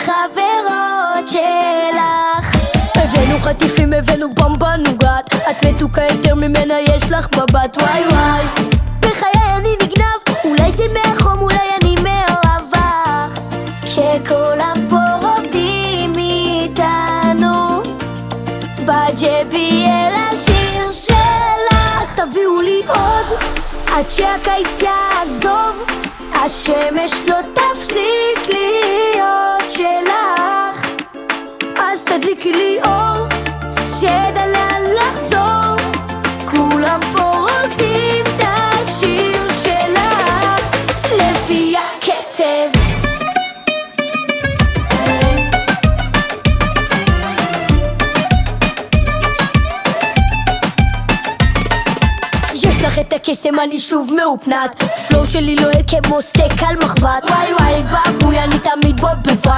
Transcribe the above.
החברות שלך. הבאנו חטיפים, הבאנו במבה נוגת, את מתוקה יותר ממנה יש לך מבט. וואי וואי, בחיי אני נגנב, אולי זה מהחום, אולי אני מהרווח. כשכולם פה רוקדים איתנו בג'ביאל השיר שלה. אז תביאו לי עוד עד שהקיץ יעזוב, השמש לא תפסיק להיות שלך. אז תדליקי לי אור שידע לאן לחזור, כולם פה רוקדים את השיר שלך לפי הקצב. יש לך את הקסם, אני שוב מאופנת, פלואו שלי לוהה כמו סטייק על מחבת. וואי וואי בבוי, אני תמיד בו בוואי.